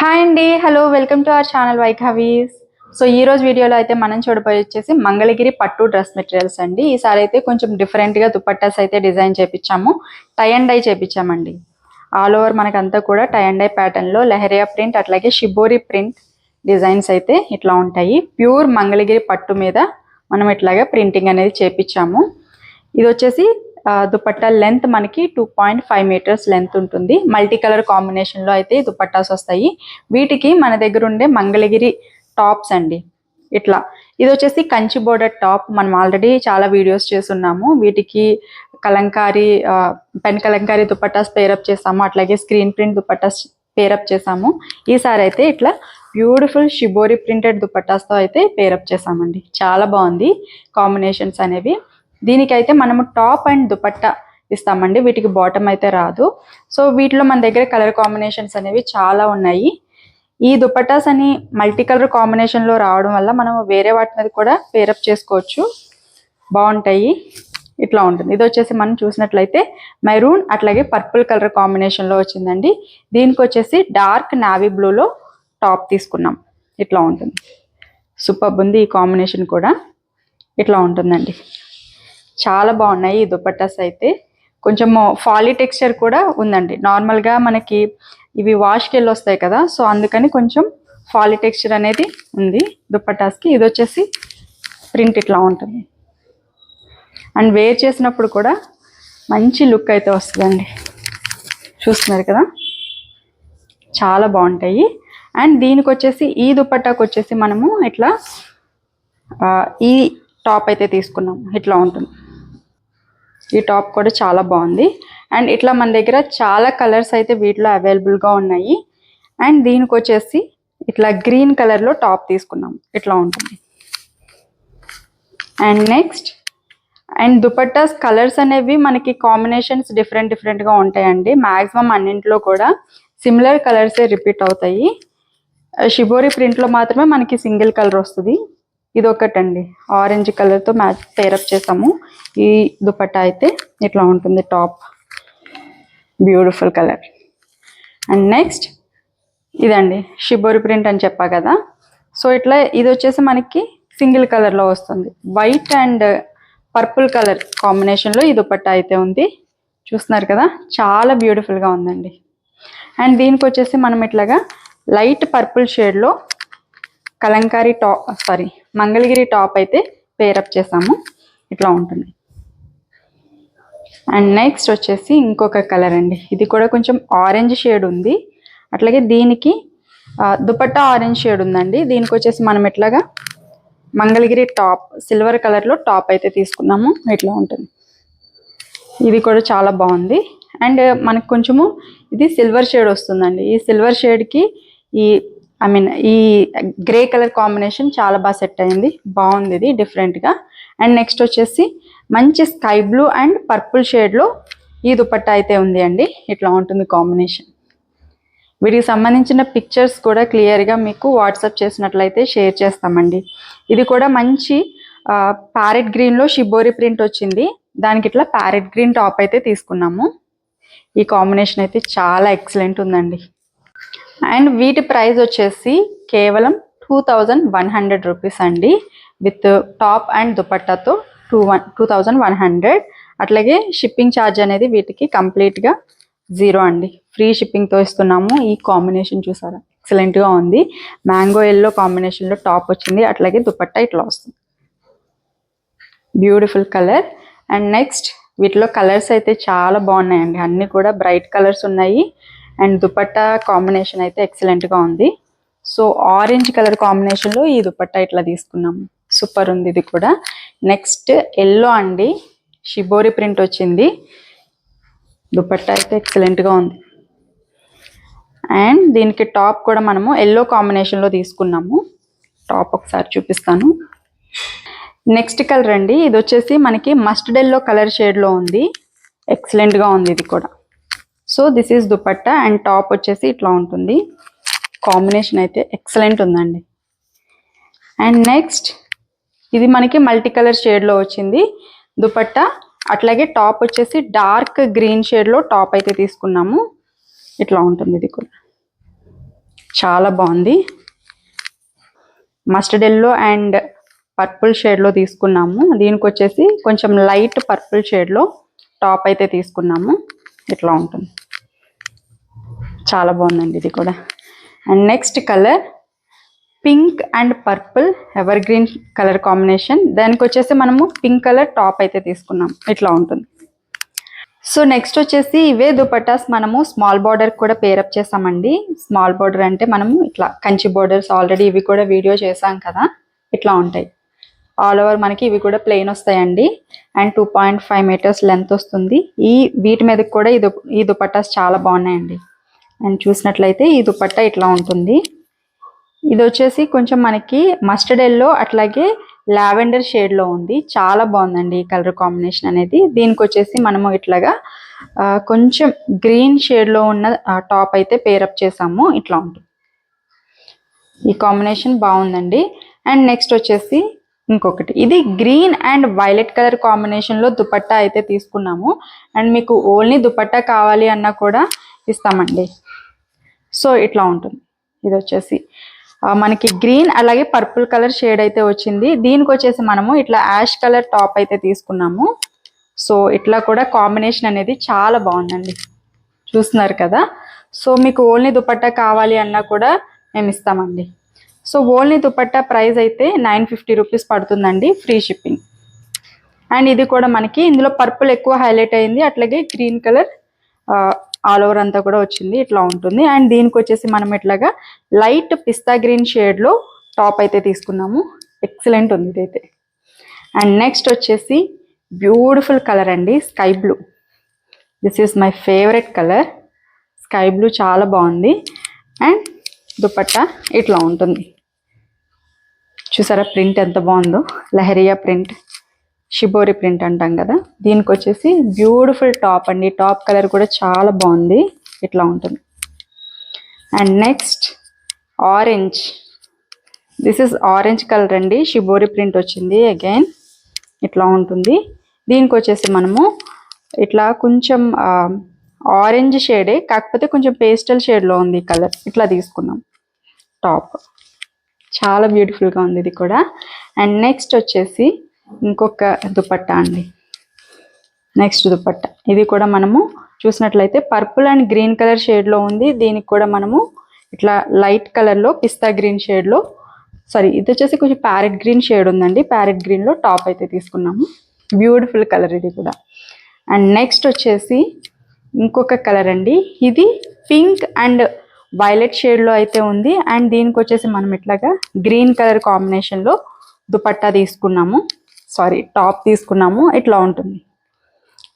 Hi అండి, hello, welcome to our channel వైఖావీస్. So ఈ రోజు వీడియోలో అయితే మనం చూడబోయే వచ్చేసి మంగళగిరి పట్టు డ్రెస్ మెటీరియల్స్ అండి. ఈసారి అయితే కొంచెం డిఫరెంట్గా దుపట్టాస్ అయితే డిజైన్ చేపించాము, టై అండ్ డై చేపించామండి. ఆల్ ఓవర్ మనకంతా కూడా టై అండ్ డై ప్యాటర్న్లో లెహరియా ప్రింట్ అట్లాగే షిబోరి ప్రింట్ డిజైన్స్ అయితే ఇట్లా ఉంటాయి. ప్యూర్ మంగళగిరి పట్టు మీద మనం ఇట్లాగా ప్రింటింగ్ అనేది చేపించాము. ఇది వచ్చేసి దుపట్టా లెంత్ మనకి 2.5 మీటర్స్ లెంత్ ఉంటుంది. మల్టీ కలర్ కాంబినేషన్లో అయితే దుపట్టాస్ వస్తాయి. వీటికి మన దగ్గర ఉండే మంగళగిరి టాప్స్ అండి. ఇట్లా ఇది వచ్చేసి కంచి బోర్డర్ టాప్. మనం ఆల్రెడీ చాలా వీడియోస్ చేస్తున్నాము. వీటికి కలంకారీ పెన్ కలంకారీ దుపట్టాస్ పేరప్ చేసాము, అట్లాగే స్క్రీన్ ప్రింట్ దుపట్టాస్ పేరప్ చేసాము. ఈసారి అయితే ఇట్లా బ్యూటిఫుల్ షిబోరి ప్రింటెడ్ దుపట్టాస్తో అయితే పేరప్ చేసామండి. చాలా బాగుంది కాంబినేషన్స్ అనేవి. దీనికైతే మనము టాప్ అండ్ దుపట్టా ఇస్తామండి, వీటికి బాటమ్ అయితే రాదు. సో వీటిలో మన దగ్గర కలర్ కాంబినేషన్స్ అనేవి చాలా ఉన్నాయి. ఈ దుపట్టాస్ అని మల్టీ కలర్ కాంబినేషన్లో రావడం వల్ల మనం వేరే వాటి మీద కూడా పేరప్ చేసుకోవచ్చు, బాగుంటాయి. ఇట్లా ఉంటుంది. ఇది వచ్చేసి మనం చూసినట్లయితే మెరూన్ అట్లాగే పర్పుల్ కలర్ కాంబినేషన్లో వచ్చిందండి. దీనికి వచ్చేసి డార్క్ నావీ బ్లూలో టాప్ తీసుకున్నాం. ఇట్లా ఉంటుంది, సూపర్ ఉంది. ఈ కాంబినేషన్ కూడా ఇట్లా ఉంటుందండి. చాలా బాగున్నాయి ఈ దుపట్టాస్ అయితే. కొంచెం ఫాలీ టెక్స్చర్ కూడా ఉందండి. నార్మల్గా మనకి ఇవి వాష్కి వెళ్ళి వస్తాయి కదా, సో అందుకని కొంచెం ఫాలీ టెక్స్చర్ అనేది ఉంది దుపట్టాస్కి. ఇది వచ్చేసి ప్రింట్ ఇట్లా ఉంటుంది అండ్ వేర్ చేసినప్పుడు కూడా మంచి లుక్ అయితే వస్తుందండి. చూస్తున్నారు కదా, చాలా బాగుంటాయి. అండ్ దీనికి వచ్చేసి ఈ దుపట్టాకు వచ్చేసి మనము ఇట్లా ఈ టాప్ అయితే తీసుకున్నాం. ఇట్లా ఉంటుంది. ఈ టాప్ కూడా చాలా బాగుంది. అండ్ ఇట్లా మన దగ్గర చాలా కలర్స్ అయితే వీటిలో అవైలబుల్గా ఉన్నాయి. అండ్ దీనికి వచ్చేసి ఇట్లా గ్రీన్ కలర్లో టాప్ తీసుకున్నాం. ఇట్లా ఉంటుంది. And next and dupattas colours అనేవి మనకి కాంబినేషన్స్ డిఫరెంట్గా ఉంటాయండి. మ్యాక్సిమం అన్నింటిలో కూడా సిమిలర్ కలర్సే రిపీట్ అవుతాయి. షిబోరి ప్రింట్లో మాత్రమే మనకి సింగిల్ కలర్ వస్తుంది. ఇది ఒకటండి, ఆరెంజ్ కలర్తో మ్యాచ్ పేరప్ చేసాము. ఈ దుపట్టా అయితే ఇట్లా ఉంటుంది top, beautiful colour. And next ఇదండి షిబోరి ప్రింట్ అని చెప్పా కదా, సో ఇట్లా ఇది వచ్చేసి మనకి సింగిల్ కలర్లో వస్తుంది. వైట్ అండ్ పర్పుల్ కలర్ కాంబినేషన్లో ఈ దుపట్టా అయితే ఉంది. చూస్తున్నారు కదా, చాలా బ్యూటిఫుల్గా ఉందండి. అండ్ దీనికి వచ్చేసి మనం ఇట్లాగా లైట్ పర్పుల్ షేడ్లో కలంకారీ మంగళగిరి టాప్ అయితే పేరప్ చేసాము. ఇట్లా ఉంటుంది. అండ్ నెక్స్ట్ వచ్చేసి ఇంకొక కలర్ అండి. ఇది కూడా కొంచెం ఆరెంజ్ షేడ్ ఉంది. అట్లాగే దీనికి దుపట్టా ఆరెంజ్ షేడ్ ఉందండి. దీనికి వచ్చేసి మనం ఇట్లాగా మంగళగిరి టాప్ సిల్వర్ కలర్లో టాప్ అయితే తీసుకున్నాము. ఇట్లా ఉంటుంది. ఇది కూడా చాలా బాగుంది. అండ్ మనకు కొంచెము ఇది సిల్వర్ షేడ్ వస్తుందండి. ఈ సిల్వర్ షేడ్కి ఈ గ్రే కలర్ కాంబినేషన్ చాలా బాగా సెట్ అయింది, బాగుంది. ఇది డిఫరెంట్గా. అండ్ నెక్స్ట్ వచ్చేసి మంచి స్కై బ్లూ అండ్ పర్పుల్ షేడ్లో ఈ దుపట్టా అయితే ఉంది అండి. ఇట్లా ఉంటుంది కాంబినేషన్. వీటికి సంబంధించిన పిక్చర్స్ కూడా క్లియర్గా మీకు వాట్సాప్ చేసినట్లయితే షేర్ చేస్తామండి. ఇది కూడా మంచి ప్యారెట్ గ్రీన్లో షిబోరి ప్రింట్ వచ్చింది. దానికి ఇట్లా ప్యారెట్ గ్రీన్ టాప్ అయితే తీసుకున్నాము. ఈ కాంబినేషన్ అయితే చాలా ఎక్సలెంట్ ఉందండి. అండ్ వీటి ప్రైస్ వచ్చేసి కేవలం 2100 రూపీస్ అండి. విత్ టాప్ అండ్ దుపట్టాతో 2100. అట్లాగే షిప్పింగ్ ఛార్జ్ అనేది వీటికి కంప్లీట్గా 0 అండి. ఫ్రీ షిప్పింగ్తో ఇస్తున్నాము. ఈ కాంబినేషన్ చూసారా, ఎక్సలెంట్గా ఉంది. మ్యాంగో ఎల్లో కాంబినేషన్లో టాప్ వచ్చింది. అట్లాగే దుపట్టా ఇట్లా వస్తుంది, బ్యూటిఫుల్ కలర్. అండ్ నెక్స్ట్ వీటిలో కలర్స్ అయితే చాలా బాగున్నాయండి. అన్నీ కూడా బ్రైట్ కలర్స్ ఉన్నాయి. అండ్ దుపట్టా కాంబినేషన్ అయితే ఎక్సలెంట్గా ఉంది. సో ఆరెంజ్ కలర్ కాంబినేషన్లో ఈ దుపట్టా ఇట్లా తీసుకున్నాము. సూపర్ ఉంది ఇది కూడా. నెక్స్ట్ ఎల్లో అండి, షిబోరి ప్రింట్ వచ్చింది. దుపట్టా అయితే ఎక్సలెంట్గా ఉంది. అండ్ దీనికి టాప్ కూడా మనము ఎల్లో కాంబినేషన్లో తీసుకున్నాము. టాప్ ఒకసారి చూపిస్తాను. నెక్స్ట్ కలర్ అండి, ఇది వచ్చేసి మనకి మస్టర్డ్ ఎల్లో కలర్ షేడ్లో ఉంది. ఎక్సలెంట్గా ఉంది ఇది కూడా. So this is dupatta and top వచ్చేసి ఇట్లా ఉంటుంది. కాంబినేషన్ అయితే ఎక్సలెంట్ ఉందండి. అండ్ నెక్స్ట్ ఇది మనకి మల్టీ కలర్ షేడ్లో వచ్చింది దుపట్టా. అట్లాగే టాప్ వచ్చేసి డార్క్ గ్రీన్ షేడ్లో టాప్ అయితే తీసుకున్నాము. ఇట్లా ఉంటుంది ఇది కూడా. చాలా బాగుంది. మస్టర్డ్ ఎల్లో అండ్ పర్పుల్ షేడ్లో తీసుకున్నాము. దీనికి వచ్చేసి కొంచెం లైట్ పర్పుల్ షేడ్లో టాప్ అయితే తీసుకున్నాము. ఇట్లా ఉంటుంది, చాలా బాగుందండి ఇది కూడా. And next colour pink and purple ever green colour combination. దానికి వచ్చేసి మనము పింక్ కలర్ టాప్ అయితే తీసుకున్నాం. ఇట్లా ఉంటుంది. సో నెక్స్ట్ వచ్చేసి ఇవే దుపట్టాస్ మనము స్మాల్ బార్డర్ కూడా పేరప్ చేసామండి. స్మాల్ బార్డర్ అంటే మనము ఇట్లా కంచి బార్డర్స్ ఆల్రెడీ ఇవి కూడా వీడియో చేసాం కదా, ఇట్లా ఉంటాయి. ఆల్ ఓవర్ మనకి ఇవి కూడా ప్లెయిన్ వస్తాయండి. అండ్ 2.5 మీటర్స్ లెంత్ వస్తుంది. వీటి మీదకి కూడా ఈ దుపట్టాస్ చాలా బాగున్నాయండి. అండ్ చూసినట్లయితే ఈ దుపట్టా ఇట్లా ఉంటుంది. ఇది వచ్చేసి కొంచెం మనకి మస్టర్డ్ ఎల్లో అట్లాగే లావెండర్ షేడ్లో ఉంది. చాలా బాగుందండి ఈ కలర్ కాంబినేషన్ అనేది. దీనికి వచ్చేసి మనము ఇట్లాగా కొంచెం గ్రీన్ షేడ్లో ఉన్న టాప్ అయితే పేరప్ చేసాము. ఇట్లా ఉంటుంది. ఈ కాంబినేషన్ బాగుందండి. అండ్ నెక్స్ట్ వచ్చేసి ఇంకొకటి, ఇది గ్రీన్ అండ్ వైలెట్ కలర్ కాంబినేషన్లో దుపట్టా అయితే తీసుకున్నాము. అండ్ మీకు ఓన్లీ దుపట్టా కావాలి అన్నా కూడా ఇస్తామండి. సో ఇట్లా ఉంటుంది. ఇది వచ్చేసి మనకి గ్రీన్ అలాగే పర్పుల్ కలర్ షేడ్ అయితే వచ్చింది. దీనికి వచ్చేసి మనము ఇట్లా యాష్ కలర్ టాప్ అయితే తీసుకున్నాము. సో ఇట్లా కూడా కాంబినేషన్ అనేది చాలా బాగుందండి, చూస్తున్నారు కదా. సో మీకు ఓన్లీ దుపట్టా కావాలి అన్నా కూడా మేము ఇస్తామండి. సో ఓన్లీ దుపట్టా ప్రైస్ అయితే 950 రూపీస్ పడుతుందండి, ఫ్రీ షిప్పింగ్. అండ్ ఇది కూడా మనకి ఇందులో పర్పుల్ ఎక్కువ హైలైట్ అయింది, అట్లాగే గ్రీన్ కలర్ ఆల్ ఓవర్ అంతా కూడా వచ్చింది. ఇట్లా ఉంటుంది. అండ్ దీనికి వచ్చేసి మనం ఇట్లాగా లైట్ పిస్తా గ్రీన్ షేడ్లో టాప్ అయితే తీసుకున్నాము. ఎక్సలెంట్ ఉంది ఇదైతే. అండ్ నెక్స్ట్ వచ్చేసి బ్యూటిఫుల్ కలర్ అండి, sky blue. This is my favourite colour. Sky blue చాలా బాగుంది. అండ్ దుపట్టా ఇట్లా ఉంటుంది. చూసారా ప్రింట్ ఎంత బాగుందో, లహరియా ప్రింట్, షిబోరి ప్రింట్ అంటాం కదా. దీనికి వచ్చేసి బ్యూటిఫుల్ టాప్ అండి. టాప్ కలర్ కూడా చాలా బాగుంది. ఇట్లా ఉంటుంది. And next orange. This is orange colour అండి, షిబోరి ప్రింట్ వచ్చింది. అగైన్ ఇట్లా ఉంటుంది. దీనికి వచ్చేసి మనము ఇట్లా కొంచెం ఆరెంజ్ షేడే, కాకపోతే కొంచెం పేస్టల్ షేడ్లో ఉంది కలర్. ఇట్లా తీసుకున్నాం టాప్. చాలా బ్యూటిఫుల్గా ఉంది ఇది కూడా. అండ్ నెక్స్ట్ వచ్చేసి ఇంకొక దుపట్టా అండి. నెక్స్ట్ దుపట్టా ఇది కూడా మనము చూసినట్లయితే పర్పుల్ అండ్ గ్రీన్ కలర్ షేడ్లో ఉంది. దీనికి కూడా మనము ఇట్లా లైట్ కలర్లో పిస్తా గ్రీన్ షేడ్లో, సారీ ఇది వచ్చేసి కొంచెం ప్యారెట్ గ్రీన్ షేడ్ ఉందండి. ప్యారెట్ గ్రీన్లో టాప్ అయితే తీసుకున్నాము. బ్యూటిఫుల్ కలర్ ఇది కూడా. అండ్ నెక్స్ట్ వచ్చేసి ఇంకొక కలర్ అండి. ఇది పింక్ అండ్ వైలెట్ షేడ్లో అయితే ఉంది. అండ్ దీనికి వచ్చేసి మనం ఇట్లాగా గ్రీన్ కలర్ కాంబినేషన్లో దుపట్టా తీసుకున్నాము, సారీ టాప్ తీసుకున్నాము. ఇట్లా ఉంటుంది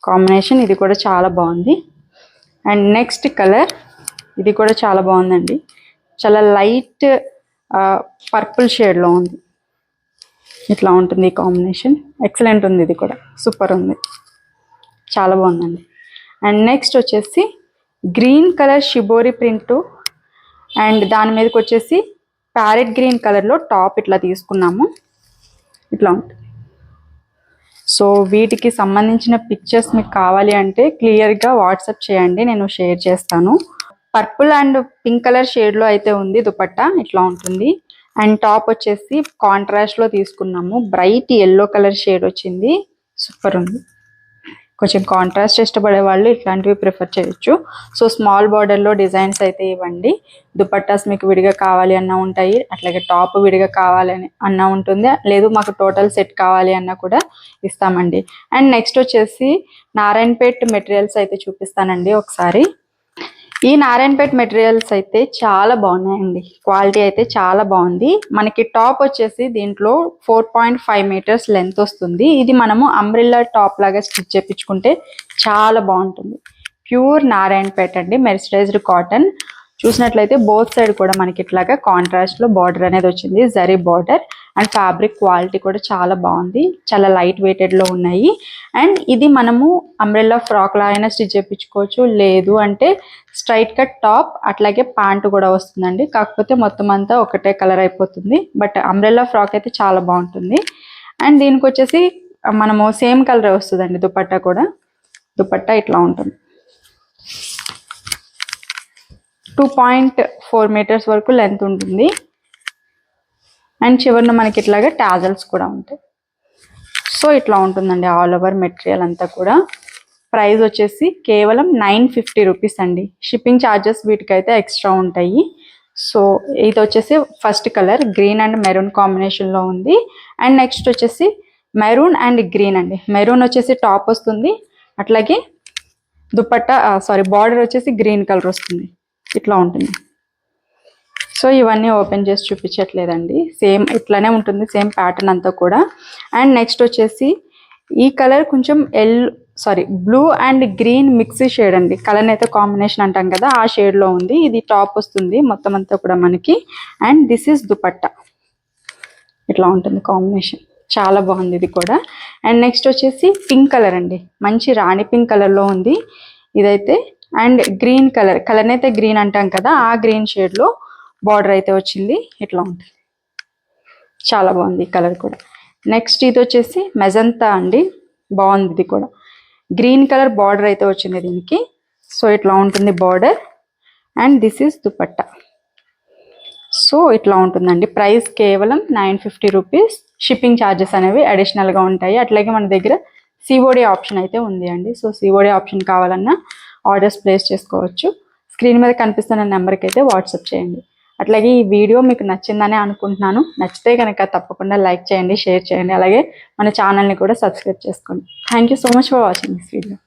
కాంబినేషన్. ఇది కూడా చాలా బాగుంది. అండ్ నెక్స్ట్ కలర్ ఇది కూడా చాలా బాగుందండి. చాలా లైట్ పర్పుల్ షేడ్లో ఉంది. ఇట్లా ఉంటుంది ఈ కాంబినేషన్. ఎక్సలెంట్ ఉంది ఇది కూడా, సూపర్ ఉంది, చాలా బాగుందండి. అండ్ నెక్స్ట్ వచ్చేసి green colour shibori print and దాని మీదకి వచ్చేసి ప్యారెట్ గ్రీన్ కలర్లో టాప్ ఇట్లా తీసుకున్నాము. ఇట్లా ఉంటుంది. సో వీటికి సంబంధించిన పిక్చర్స్ మీకు కావాలి అంటే క్లియర్గా వాట్సాప్ చేయండి, నేను షేర్ చేస్తాను. పర్పుల్ అండ్ పింక్ కలర్ షేడ్లో అయితే ఉంది దుపట్టా. ఇట్లా ఉంటుంది. అండ్ టాప్ వచ్చేసి కాంట్రాస్ట్లో తీసుకున్నాము. బ్రైట్ ఎల్లో కలర్ షేడ్ వచ్చింది. సూపర్ ఉంది. కొంచెం కాంట్రాస్ట్ ఇష్టపడే వాళ్ళు ఇట్లాంటివి ప్రిఫర్ చేయొచ్చు. సో స్మాల్ బార్డర్లో డిజైన్స్ అయితే ఇవ్వండి. దుపట్టాస్ మీకు విడిగా కావాలి అన్నా ఉంటాయి, అట్లాగే టాప్ విడిగా కావాలని అన్నా ఉంటుంది. లేదు మాకు టోటల్ సెట్ కావాలి అన్నా కూడా ఇస్తామండి. అండ్ నెక్స్ట్ వచ్చేసి నారాయణపేట్ మెటీరియల్స్ అయితే చూపిస్తానండి ఒకసారి. ఈ నారాయణపేట్ మెటీరియల్స్ అయితే చాలా బాగున్నాయండి. క్వాలిటీ అయితే చాలా బాగుంది. మనకి టాప్ వచ్చేసి దీంట్లో 4.5 మీటర్స్ లెంత్ వస్తుంది. ఇది మనము అంబ్రిల్లా టాప్ లాగా స్టిచ్ చేయించుకుంటే చాలా బాగుంటుంది. ప్యూర్ నారాయణపేట్ అండి, మెర్సరైజ్డ్ కాటన్. చూసినట్లయితే బోత్ సైడ్ కూడా మనకి ఇట్లాగా కాంట్రాస్ట్లో బార్డర్ అనేది వచ్చింది, zari border. And fabric quality కూడా చాలా బాగుంది, చాలా లైట్ వెయిటెడ్లో ఉన్నాయి. అండ్ ఇది మనము అంబ్రెల్లా ఫ్రాక్లా అయినా స్టిచ్ చేయించుకోవచ్చు, లేదు అంటే స్ట్రైట్ కట్ టాప్ అట్లాగే ప్యాంట్ కూడా వస్తుందండి. కాకపోతే మొత్తం అంతా ఒకటే కలర్ అయిపోతుంది. బట్ అంబ్రెల్లా ఫ్రాక్ అయితే చాలా బాగుంటుంది. అండ్ దీనికి వచ్చేసి మనము సేమ్ కలర్ వస్తుందండి దుపట్టా కూడా. దుపట్టా ఇట్లా ఉంటుంది. 2.4 మీటర్స్ వరకు లెంత్ ఉంటుంది. అండ్ చివరిన మనకి ఇట్లాగా టాజల్స్ కూడా ఉంటాయి. సో ఇట్లా ఉంటుందండి ఆల్ ఓవర్ మెటీరియల్ అంతా కూడా. ప్రైస్ వచ్చేసి కేవలం 950 రూపీస్ అండి. షిప్పింగ్ ఛార్జెస్ వీటికైతే ఎక్స్ట్రా ఉంటాయి. సో ఇది వచ్చేసి first colour green and maroon కాంబినేషన్లో ఉంది. అండ్ నెక్స్ట్ వచ్చేసి మెరూన్ అండ్ గ్రీన్ అండి. మెరూన్ వచ్చేసి టాప్ వస్తుంది, అట్లాగే దుపట్టా బార్డర్ వచ్చేసి గ్రీన్ కలర్ వస్తుంది. ఇట్లా ఉంటుంది. సో ఇవన్నీ ఓపెన్ చేసి చూపించట్లేదండి, సేమ్ ఇట్లానే ఉంటుంది, సేమ్ ప్యాటర్న్ అంతా కూడా. అండ్ నెక్స్ట్ వచ్చేసి ఈ కలర్ కొంచెం blue and green mix shade అండి. కలర్ అయితే కాంబినేషన్ అంటాం కదా, ఆ షేడ్లో ఉంది. ఇది టాప్ వస్తుంది మొత్తం అంతా కూడా మనకి. And this is dupatta. ఇట్లా ఉంటుంది కాంబినేషన్, చాలా బాగుంది ఇది కూడా. అండ్ నెక్స్ట్ వచ్చేసి పింక్ కలర్ అండి, మంచి రాణి పింక్ కలర్లో ఉంది ఇదైతే. అండ్ గ్రీన్ కలర్ అయితే గ్రీన్ అంటాం కదా, ఆ గ్రీన్ షేడ్లో బార్డర్ అయితే వచ్చింది. ఇట్లా ఉంటుంది, చాలా బాగుంది ఈ కలర్ కూడా. నెక్స్ట్ ఇది వచ్చేసి మెజంతా అండి, బాగుంది ఇది కూడా. గ్రీన్ కలర్ బార్డర్ అయితే వచ్చింది దీనికి. సో ఇట్లా ఉంటుంది border. And this is dupatta. So ఇట్లా ఉంటుందండి. ప్రైస్ కేవలం 950 రూపీస్. షిప్పింగ్ ఛార్జెస్ అనేవి అడిషనల్గా ఉంటాయి. అట్లాగే మన దగ్గర సిఓడి ఆప్షన్ అయితే ఉంది అండి. సో సిఓడి ఆప్షన్ కావాలన్నా ఆర్డర్స్ ప్లేస్ చేసుకోవచ్చు. స్క్రీన్ మీద కనిపిస్తున్న నెంబర్కి అయితే వాట్సాప్ చేయండి. అట్లాగే ఈ వీడియో మీకు నచ్చిందని అనుకుంటున్నాను. నచ్చితే కనుక తప్పకుండా లైక్ చేయండి, షేర్ చేయండి, అలాగే మన ఛానల్ని కూడా సబ్స్క్రైబ్ చేసుకోండి. Thank you so much for watching this video.